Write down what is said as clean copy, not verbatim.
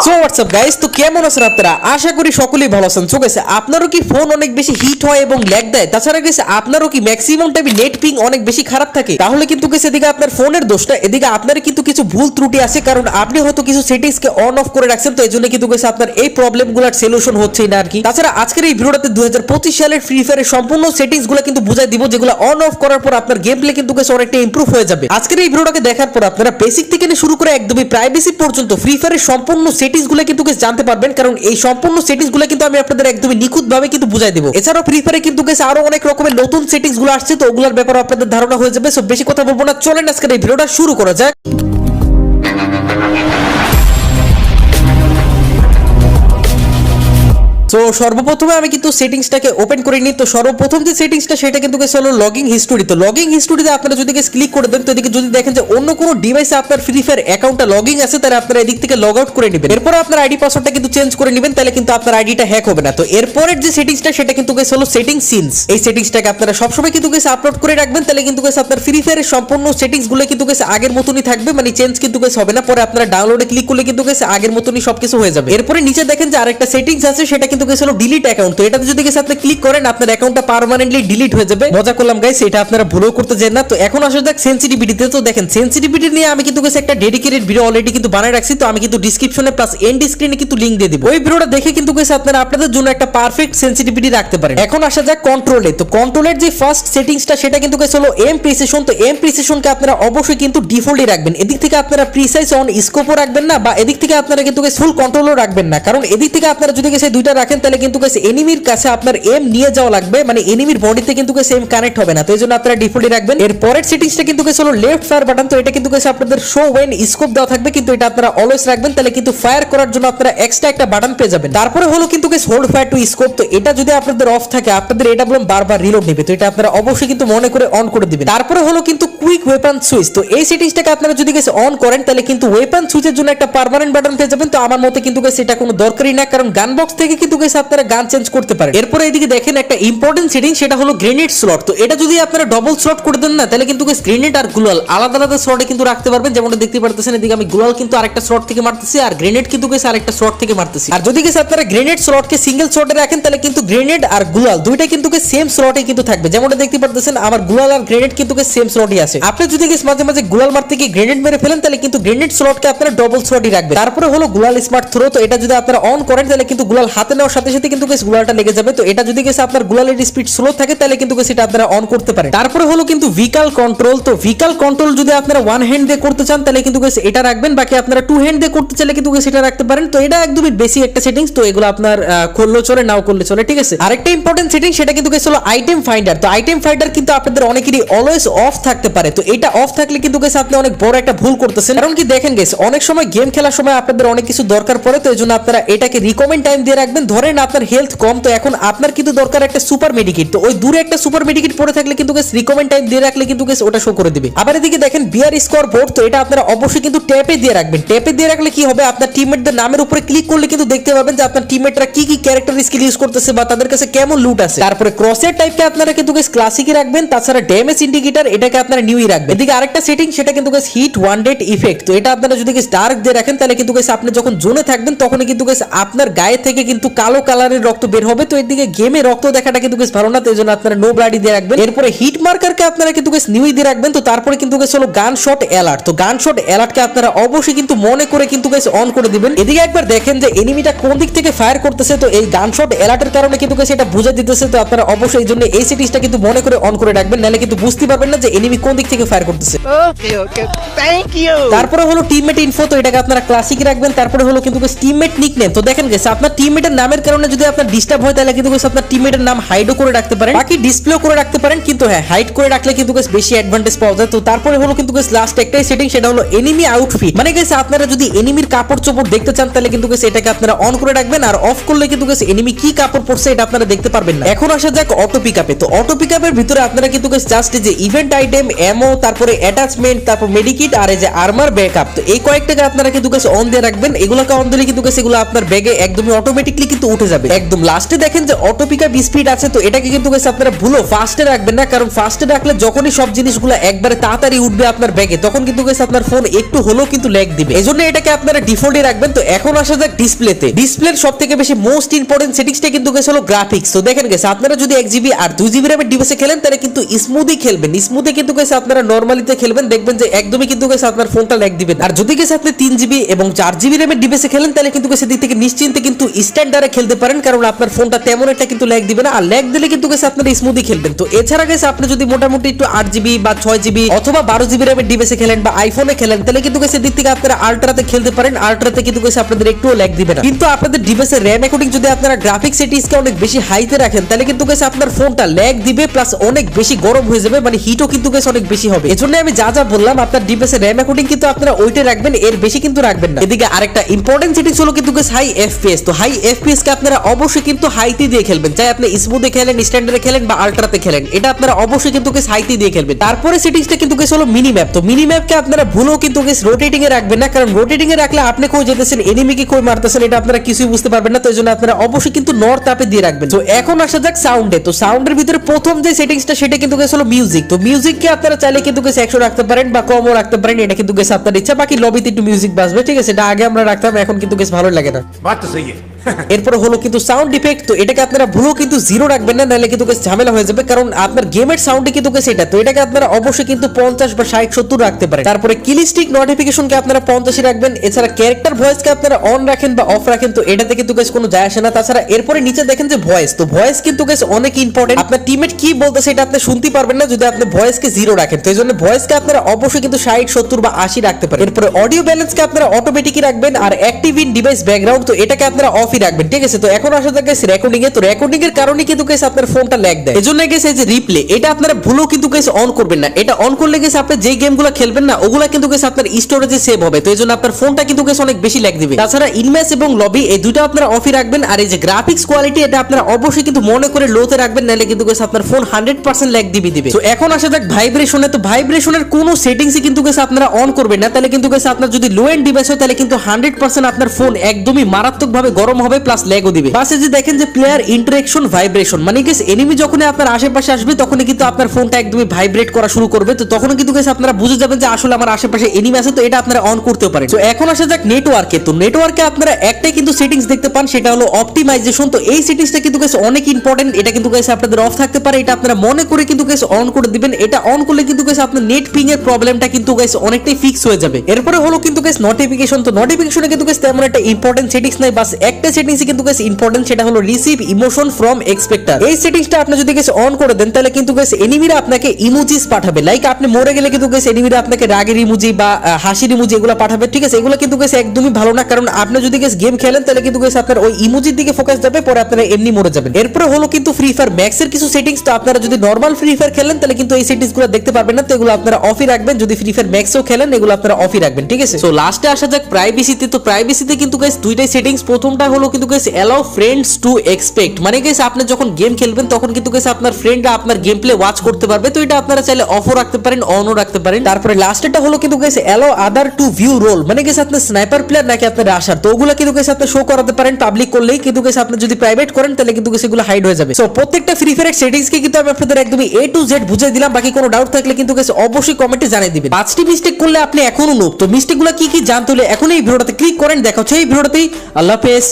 So WhatsApp guys, তো কেমন আছেন আপনারা? আশা করি সকলেই ভালো আছেন। সো গাইস, আপনারও কি ফোন অনেক বেশি হিট হয় এবং ল্যাগ দেয়? তাছাড়া গাইস, আপনারও কি ম্যাক্সিমাম টাইমে নেট পিং অনেক বেশি খারাপ থাকে? তাহলে কিন্তু গাইস এদিকে আপনার ফোনের দোষ না, এদিকে আপনার কিন্তু কিছু ভুল ত্রুটি আছে, কারণ আপনি হয়তো কিছু সেটিংস কে অন অফ করে রাখছেন। তো এইজন্য কিন্তু গাইস আপনার এই প্রবলেমগুলোর সলিউশন হচ্ছেই না আর কি। তাছাড়া আজকের এই ভিডিওটাতে 2025 সালের ফ্রি ফায়ারের সম্পূর্ণ সেটিংস গুলো কিন্তু বুঝাই দিব, যেগুলো অন অফ করার পর আপনার গেম প্লে কিন্তু গাইস অনেকটা ইমপ্রুভ হয়ে যাবে। আজকের এই ভিডিওটাকে দেখার পর আপনারা বেসিক থেকে শুরু করে একদমই প্রাইভেসি পর্যন্ত ফ্রি ফায়ারের সম্পূর্ণ সেটিংস গুলো কিন্তু গাইস জানতে পারবেন, কারণ এই সম্পূর্ণ সেটিংস গুলো কিন্তু আমি আপনাদের একদমই নিখুঁত ভাবে কিন্তু বুঝাই দেব। এছাড়াও ফ্রি ফায়ারে কিন্তু গাইস আরো অনেক রকমের নতুন সেটিংস গুলো আসছে, তো ওগুলোর ব্যাপারে আপনাদের ধারণা হয়ে যাবে। সো বেশি কথা বলবো না, চলেন আজকের এই ভিডিওটা শুরু করা যাক। তো সর্বপ্রথমে আমি কিন্তু সেটিংসটাকে ওপেন করে নিই। তো সর্বপ্রথম যে সেটিংসটা সেটা কিন্তু হলো লগইন হিস্টোরি। তো লগইন হিস্টোরিতে আপনারা যদি ক্লিক করে দেন, তো এদিকে যদি দেখেন যে অন্য কোনো ডিভাইসে আপনার ফ্রি ফায়ার অ্যাকাউন্টটা লগইন আছে, তাহলে আপনারা এদিক থেকে লগ আউট করে নেবেন। এরপর আপনার আইডি পাসওয়ার্ডটা কিন্তু চেঞ্জ করে নেবেন, তাহলে কিন্তু আপনার আইডিটা হ্যাক হবে না। তো এরপরের যে সেটিংসটা সেটা কিন্তু হলো সেটিং সিনস। এই সেটিংসটাকে আপনারা সবসময় কিন্তু আপলোড করে রাখবেন, তাহলে কিন্তু আপনার ফ্রি ফায়ারের সম্পূর্ণ সেটিংস গুলো কিন্তু আগের মতনই থাকবে, মানে চেঞ্জ কিন্তু হবে না। পরে আপনারা ডাউনলোডে ক্লিক করলে কিন্তু আগের মতনই সবকিছু হয়ে যাবে। এরপরে নিচে দেখেন যে আরেকটা সেটিংস আছে, সেটা কিন্তু হলো ডিলিট অ্যাকাউন্ট। তো এটাতে যদি আপনি ক্লিক করেন, আপনার অ্যাকাউন্টটা পার্মানেন্টলি ডিলিট হয়ে যাবে। মজা করলাম গাইস, এটা আপনারা ভুলও করতে যান না। তো এখন আসলে দেখ সেনসিটিভিটিতে। তো দেখেন সেনসিটিভিটি নিয়ে আমি কিন্তু একটা ডেডিকেটেড ভিডিও অলরেডি কিন্তু বানায় রাখছি। তো আমি কিন্তু ডেসক্রিপশনে প্লাস এন্ড স্ক্রিনে কিন্তু লিংক দিয়ে দিব। ওই ভিডিওটা দেখে কিন্তু আপনারা আপনাদের জন্য একটা পারফেক্ট সেনসিটিভিটি রাখতে পারেন। এখন আসা যাক কন্ট্রোলে। তো কন্ট্রোলের যে ফার্স্ট সেটিংসটা সেটা কিন্তু হলো এম প্রিসিশন। তো এম প্রিসিশনকে আপনারা অবশ্যই কিন্তু ডিফল্টই রাখবেন। এদিক থেকে আপনারা প্রিসাইজ অন স্কোপও রাখবেন না, বা এদিক থেকে আপনারা কিন্তু ফুল কন্ট্রোলও রাখবেন না, কারণ এদিক থেকে আপনারা যদি দুইটা রাখেন, তাহলে কিন্তু এনিমির কাছে আপনার এম নিয়ে যাওয়া লাগবে, মানে এনিমির বডিতে কিন্তু সেম কানেক্ট হবে না। তো এইজন্য আপনারা ডিফল্টই রাখবেন। এর পরের সেটিংসটা কিন্তু হলো লেফট ফায়ার বাটন। তো এটা কিন্তু আপনাদের শো ওয়েন স্কোপ দেওয়া থাকবে, কিন্তু এটা আপনারা অলওয়েজ রাখবেন, তাহলে কিন্তু ফায়ার করার জন্য আপনারা এক্সট্রা একটা বাটন পেয়ে যাবেন। তারপরে হলো কিন্তু হোল্ড ফায়ার টু স্কোপ। তো এটা যদি আপনাদের অফ থাকে, আপনাদের এটা বলুন বারবার রিলোড নেবে। তো এটা আপনারা অবশ্যই কিন্তু মনে করে অন করে দিবেন। তারপরে হলো কিন্তু কুইক ওয়েপন সুইচ। তো এই সেটিংসটাকে আপনারা যদি অন করেন, তাহলে কিন্তু ওয়েপন সুইচের জন্য একটা পার্মানেন্ট বাটন পেয়ে যাবেন। তো আমার মতে কিন্তু এটা কোনো দরকারই না, কারণ গান বক্স থেকে কিন্তু আপনারা গান চেঞ্জ করতে পারেন। এরপরে এদিকে দেখেন একটা ইম্পর্টেন্ট সেটিং, সেটা হলো গ্রেনেড স্লট। তো এটা যদি আপনারা ডবল স্লট করে দেন না, তাহলে কিন্তু গ্রেনেড আর গুলাল আলাদা আলাদা স্লটে কিন্তু রাখতে পারবেন। যেমনটা দেখতে পারতেছেন, এদিকে আমি গুলাল কিন্তু আরেকটা স্লট থেকে মারতেছি, আর গ্রেনেড কিন্তু আরেকটা স্লট থেকে মারতেছি। আর যদি আপনারা গ্রেনেড স্লটকে সিঙ্গেল স্লটে রাখেন, তাহলে কিন্তু গ্রেনেড আর গুলাল দুইটা কিন্তু সেম স্লটে কিন্তু থাকবে। যেমনটা দেখতে পারতেছেন, আমার গুলাল আর গ্রেনেড কিন্তু সেম স্লটই আছে। আপনি যদি মাঝে মাঝে গুলাল মারতে গিয়ে গ্রেনেড মেরে ফেলেন, তাহলে কিন্তু গ্রেনেড স্লটকে আপনারা ডবল স্লটই রাখবেন। তারপরে হলো গুলাল স্মার্ট থ্রো। তো এটা যদি আপনারা অন করেন, তাহলে কিন্তু গুলাল হাতে নেওয়ার সাথে সাথে কিন্তু গুলালটা লেগে যাবে। তো এটা যদি আপনার গুলালের স্পিড স্লো থাকে, তাহলে কিন্তু সেটা আপনারা অন করতে পারেন। তারপরে হলো কিন্তু ভিকাল কন্ট্রোল। তো ভিকাল কন্ট্রোল যদি আপনারা ওয়ান হ্যান্ড দিয়ে করতে চান, তাহলে কিন্তু এটা রাখবেন। বাকি আপনারা টু হ্যান্ড দিয়ে করতে চাইলে কিন্তু সেটা রাখতে পারেন। তো এটা একদমই বেসিক একটা সেটিংস। তো এগুলো আপনার করলেও চলে, নাও করলে চলে, ঠিক আছে। আরেকটা ইম্পর্টেন্ট সেটিং, সেটা কিন্তু হলো আইটেম ফাইন্ডার। তো আইটেম ফাইন্ডার কিন্তু আপনাদের অনেকেরই অলওয়েজ অফ থাকতে পারে। তো এটা অফ থাকলে কিন্তু আপনি অনেক বড় একটা ভুল করতেছেন। কারণ কি দেখেন গেছে, অনেক সময় গেম খেলার সময় আপনাদের অনেক কিছু দরকার পড়ে। তো এইজন্য আপনারা এটাকে রিকমেন্ড টাইম দিয়ে রাখবেন। ধরেন আপনার হেলথ কম, তো এখন আপনার কিন্তু দরকার একটা সুপার মেডিকেট। তো ওই দূরে একটা সুপার মেডিকেট পড়ে থাকলে কিন্তু রিকমেন্ড টাইম দিয়ে রাখলে কিন্তু ওটা শো করে দিবে। আবার এদিকে দেখেন বিয়ার স্কোর বোর্ড। তো এটা আপনারা অবশ্যই কিন্তু ট্যাপে দিয়ে রাখবেন। ট্যাপে দিয়ে রাখলে কি হবে, আপনার টিমমেটদের নামের উপরে ক্লিক করলে কিন্তু দেখতে পাবেন যে আপনার টিমমেটরা কি কি ক্যারেক্টার স্কিল ইউজ করতেছে, বা তাদের কাছে কেমন লুট আছে। তারপরে ক্রসের টাইপকে আপনারা কিন্তু ক্লাসিকই রাখবেন। তাছাড়া ড্যামেজ ইন্ডিকেটর এটাকে আপনারা নিউই রাখবেন। এদিকে আরেকটা সেটিং, সেটা কিন্তু হিট ওয়ান ডেট ইফেক্ট। তো এটা আপনারা যদি ডার্ক দিয়ে রাখেন, তাহলে কিন্তু আপনি যখন জোনে থাকবেন, তখনই কিন্তু আপনার গায়ে থেকে কিন্তু কালো কালারের রক্ত বের হবে। তো এদিকে গেমে রক্ত দেখাটা কিন্তু ভালো না, তো এই জন্য আপনারা নো ব্লাডি দিয়ে রাখবেন। এরপরে হিট মার্কারকে আপনারা কিন্তু নিউই দিয়ে রাখবেন। তো তারপরে কিন্তু হলো গান শট অ্যালার্ট। তো গান শট অ্যালার্টকে আপনারা অবশ্যই কিন্তু মনে করে কিন্তু অন করে দিবেন। এদিকে একবার দেখেন যে এনিমিটা কোন দিক থেকে ফায়ার করতেছে। তো এই গান শট অ্যালার্টের কারণে কিন্তু এটা বুঝে দিতেছে। তো আপনারা অবশ্যই এই জন্য এই সেটিংসটা কিন্তু মনে করে অন করে রাখবেন, নাহলে কিন্তু বুঝতে পারবেন না যে এনিমি কোন দিক থেকে ফায়ার করতেছে। ওকে ওকে, থ্যাংক ইউ। তারপরে হলো টিমমেট ইনফো। তো এটাকে আপনারা ক্লাসিক রাখবেন। তারপরে হলো কিন্তু টিমমেট নিকনেম। তো দেখেন গেছে, আপনার টিমমেটের নামের কারণে যদি আপনার ডিস্টার্ব হয়, তাহলে কিন্তু আপনার টিমমেটের নাম হাইডও করে রাখতে পারেন, বাকি ডিসপ্লে করে রাখতে পারেন। কিন্তু হ্যাঁ, হাইড করে রাখলে কিন্তু বেশি অ্যাডভান্টেজ পাওয়া যায়। তো তারপরে হলো কিন্তু লাস্ট একটাই সেটিং, সেটা হলো এনিমি আউটফিট। মানে গেছে আপনারা যদি এনিমির কাপড় চোপড় দেখতে চান, তাহলে কিন্তু এটাকে আপনারা অন করে রাখবেন। আর অফ করলে কিন্তু এনিমি কি কাপড় পরছে এটা আপনারা দেখতে পারবেন না। এখন আসা যাক অটো পিকআপে। তো অটো পিকআপের ভিতরে আপনারা কিন্তু জাস্ট যে ইভেন্ট আইটেম, এমো, তারপরে অ্যাটাচমেন্ট, তারপর মেডিকিট আর এই যে আর্মার ব্যাকআপ, তো এই কয়েকটাকে আপনারা কিন্তু অন দিয়ে রাখবেন। এগুলোকে অন দিলে কিন্তু এগুলো আপনার ব্যাগে একদমই অটোমেটিকলি কিন্তু কিন্তু উঠে যাবে। একদম লাস্টে দেখেন যে অটো পিকআপ স্পিড আছে, তো এটাকে কিন্তু গাইস আপনারা ভুলো ফাস্টে রাখবেন না, কারণ ফাস্টে রাখলে যখনই সব জিনিসগুলো একবারে তাড়াতাড়ি উঠবে আপনার ব্যাগে তখন কিন্তু গাইস আপনার ফোন একটু হলেও কিন্তু ল্যাগ দিবে। এজন্য এটাকে আপনারা ডিফল্টে রাখবেন। তো এখন আসা যাক ডিসপ্লেতে। ডিসপ্লের সবথেকে বেশি মোস্ট ইম্পর্টেন্ট সেটিংসটা কিন্তু গাইস হলো গ্রাফিক্স। তো দেখেন গাইস আপনারা যদি 1GB আর 2GB র্যামের ডিভাইসে খেলেন তাহলে কিন্তু স্মুথলি খেলবেন। স্মুথে কিন্তু গাইস আপনারা নরমালিতে খেলবেন, দেখবেন যে একদমই কিন্তু গাইস আপনার ফোনটা ল্যাগ দিবে না। আর যদি গাইস আপনি 3GB এবং 4GB র্যামের ডিভাইসে খেলেন তাহলে কিন্তু গাইস এদিক থেকে নিশ্চিন্তে কিন্তু স্ট্যান্ডার্ডে খেলতে পারেন, কারণ আপনার ফোনটা তেমন একটা কিন্তু ল্যাগ দিবে না। আর ল্যাগ দিলে কিন্তু গাইস আপনারা স্মুথলি খেলবেন। তো এছাড়া গাইস আপনি যদি মোটামুটি একটু 8GB বা 6GB অথবা 12GB র্যামের ডিভাইসে খেলেন বা আইফোনে খেলেন তাহলে কিন্তু গাইস এদিক থেকে আপনারা আল্ট্রাতে খেলতে পারেন। আল্ট্রাতে কিন্তু গাইস আপনাদের একটুও ল্যাগ দিবে না। কিন্তু আপনাদের ডিভাইসের র্যাম অ্যাকর্ডিং যদি আপনারা গ্রাফিক্স সেটিংসকে অনেক বেশি হাইতে রাখেন তাহলে কিন্তু গাইস আপনার ফোনটা ল্যাগ দিবে প্লাস অনেক বেশি গরম হয়ে যাবে, মানে হিটও কিন্তু গাইস অনেক বেশি হবে। এজন্য আমি যা যা বললাম আপনার ডিভাইসের র্যাম অ্যাকর্ডিং কিন্তু আপনারা ওইটা রাখবেন, এর বেশি কিন্তু রাখবেন না। এদিকে আরেকটা ইম্পর্টেন্ট সেটিংস হলো কিন্তু গাইস হাই এফপিএস। তো হাই এফপিএস কে আপনারা অবশ্যই কিন্তু হাইতে দিয়ে খেলবেন, চাই আপনি স্মুথে খেলেন, স্ট্যান্ডার্ডে খেলেন বা আল্ট্রাতে খেলেন, এটা আপনারা অবশ্যই কিন্তু গাইস হাইতে দিয়ে খেলবেন। তারপরে সেটিংসটা কিন্তু গাইস হলো মিনি ম্যাপ। তো মিনি ম্যাপকে আপনারা ভুলেও কিন্তু গাইস রোটেটিং এ রাখবেন না, কারণ রোটেটিং এ রাখলে আপনি কই যেতেছেন এনিমিকে কই মারতেছেন এটা আপনারা কিছুই বুঝতে পারবেন না। তো এজন্য আপনারা অবশ্যই কিন্তু নর্থ আপে দিয়ে রাখবেন। তো এখন আসা যাক সাউন্ডে। তো সাউন্ডের ভিতরে প্রথম যে সেটিংসটা সেটা কিন্তু গাইস হলো মিউজিক। তো মিউজিককে আপনারা চাইলে কিন্তু গাইস 100 রাখতে পারেন বা কমও রাখতে পারেন, এটা কিন্তু গাইস আপনার ইচ্ছা। বাকি লবিতে একটু মিউজিক বাজবে, ঠিক আছে, এটা আগে আমরা রাখতাম, এখন কিন্তু গাইস ভালো লাগে না। बात तो सही है। এরপরে হলো কিন্তু সাউন্ড ইফেক্ট। তো এটাকে আপনারা ভুলেও কিন্তু 0 রাখবেন না, নাহলে কিন্তু ঝামেলা হয়ে যাবে, কারণ আপনার গেমের সাউন্ডে কিন্তু সেটা। তো এটাকে আপনারা অবশ্যই কিন্তু 50 বা 60 70 রাখতে পারেন। তারপরে কিলস্টিক নোটিফিকেশনকে আপনারা 50 রাখবেন। এছাড়া ক্যারেক্টার ভয়েসকে আপনারা অন রাখেন বা অফ রাখেন, তো এটাতে কিন্তু কোনো যায় আসে না। তাছাড়া এরপরে নিচে দেখেন যে ভয়েস। তো ভয়েস কিন্তু অনেক ইম্পর্টেন্ট। আপনার টিমমেট কি বলতেছে এটা আপনি শুনতে পারবেন না যদি আপনি ভয়েসকে 0 রাখেন। তো এইজন্য ভয়েসকে আপনারা অবশ্যই কিন্তু 60 70 বা 80 রাখতে পারেন। এরপরে অডিও ব্যালেন্সকে আপনারা অটোমেটিকই রাখবেন। আর অ্যাক্টিভ ইন ডিভাইস ব্যাকগ্রাউন্ড, তো এটাকে আপনারা অফই রাখবেন, ঠিক আছে। তো এখন আসা যাক গাইস রেকর্ডিং এ। তো রেকর্ডিং এর কারণে কিন্তু গাইস আপনার ফোনটা ল্যাগ দেয়। এজন্য গাইস এই যে রিপ্লে, এটা আপনারা ভুলেও কিন্তু গাইস অন করবেন না। এটা অন করলে গাইস আপনি যে গেমগুলো খেলবেন না ওগুলা কিন্তু গাইস আপনার স্টোরেজে সেভ হবে। তো এজন্য আপনার ফোনটা কিন্তু গাইস অনেক বেশি ল্যাগ দিবে। তাছাড়া ইনম্যাচ এবং লবি এই দুটো আপনারা অফই রাখবেন। আর এই যে গ্রাফিক্স কোয়ালিটি এটা আপনারা অবশ্যই কিন্তু মনে করে লোতে রাখবেন, নাহলে কিন্তু গাইস আপনার ফোন 100% ল্যাগ দিবে। তো এখন আসা যাক ভাইব্রেশনে। তো ভাইব্রেশনের কোনো সেটিংসই কিন্তু গাইস আপনারা অন করবেন না, তাহলে কিন্তু গাইস আপনার যদি লো এন্ড ডিভাইস হয় তাহলে কিন্তু 100% আপনার ফোন একদমই মারাত্মকভাবে গরম হবে প্লাস ল্যাগও দিবে। বাসে যে দেখেন যে প্লেয়ার ইন্টারঅ্যাকশন ভাইব্রেশন, মানে গাইস এনিমি যখন আপনার আশেপাশে আসবে তখনই কিন্তু আপনার ফোনটা একদমই ভাইব্রেট করা শুরু করবে। তো তখন কিন্তু গাইস আপনারা বুঝে যাবেন যে আসলে আমার আশেপাশে এনিমি আছে। তো এটা আপনারা অন করতে পারেন। তো এখন আসা যাক নেটওয়ার্কে। তো নেটওয়ার্কে আপনারা একটাই কিন্তু সেটিংস দেখতে পান, সেটা হলো অপটিমাইজেশন। তো এই সেটিংসটা কিন্তু গাইস অনেক ইম্পর্টেন্ট। এটা কিন্তু গাইস আপনাদের অফ থাকতে পারে, এটা আপনারা মনে করে কিন্তু গাইস অন করে দিবেন। এটা অন করলে কিন্তু গাইস আপনার নেট পিং এর প্রবলেমটা কিন্তু গাইস অনেকটাই ফিক্স হয়ে যাবে। এরপরে হলো কিন্তু গাইস নোটিফিকেশন। তো নোটিফিকেশনে কিন্তু গাইস তেমন একটা ইম্পর্টেন্ট সেটিংস নাই, বাস একটা সেটিংসই কিন্তু গাইস ইম্পর্টেন্ট, সেটা হলো রিসিভ ইমোশন ফ্রম এক্সপেক্টার। এই সেটিংসটা আপনি যদি গাইস অন করে দেন তাহলে কিন্তু গাইস এনিমিরা আপনাকে ইমোজিস পাঠাবে। লাইক আপনি মরে গেলে কিন্তু গাইস এনিমিরা আপনাকে রাগের ইমোজি বা হাসির ইমোজি এগুলো পাঠাবে, ঠিক আছে। এগুলো কিন্তু গাইস একদমই ভালো না, কারণ আপনি যদি গাইস গেম খেলেন তাহলে কিন্তু গাইস আপনার ওই ইমোজির দিকে ফোকাস যাবে, পরে আপনারা এমনি মরে যাবেন। এরপরে হলো কিন্তু ফ্রি ফায়ার ম্যাক্স এর কিছু সেটিংস। তো আপনারা যদি নরমাল ফ্রি ফায়ার খেলেন তাহলে কিন্তু এই সেটিংসগুলো দেখতে পারবেন না, তো এগুলো আপনারা অফই রাখবেন। যদি ফ্রি ফায়ার ম্যাক্সও খেলেন এগুলো আপনারা অফই রাখবেন, ঠিক আছে। সো লাস্টে আসা যাক প্রাইভেসিতে। তো প্রাইভেসিতে কিন্তু গাইস দুইটাই সেটিংস। প্রথমটা হলো কিন্তু guys allow friends to expect, মানে গাইস আপনি যখন গেম খেলবেন তখন কিন্তু গাইস আপনার ফ্রেন্ডরা আপনার গেম প্লে ওয়াচ করতে পারবে। তো এটা আপনারা চাইলে অফও রাখতে পারেন, অনও রাখতে পারেন। তারপরে লাস্টেরটা হলো কিন্তু guys allow other to view role, মানে গাইস আপনি স্নাইপার প্লেয়ার নাকি আপনার রাশার, তো ওগুলা কিন্তু গাইস আপনি শো করাতে পারেন পাবলিক করলেই। কিন্তু গাইস আপনি যদি প্রাইভেট করেন তাহলে কিন্তু গাইস এগুলো হাইড হয়ে যাবে। সো প্রত্যেকটা ফ্রি ফায়ার সেটিংসকে কিন্তু আমি আপনাদের একদমই A to Z বুঝিয়ে দিলাম। বাকি কোনো ডাউট থাকলে কিন্তু গাইস অবশ্যই কমেন্টে জানিয়ে দিবেন। 5টি মিস্টেক করলে আপনি এখনো নুব। তো মিস্টেকগুলো কি কি জানতে হলে এখন এই ভিডিওটাতে ক্লিক করেন। দেখা হচ্ছে এই ভিডিওটাতেই। আল্লাহ হাফেজ।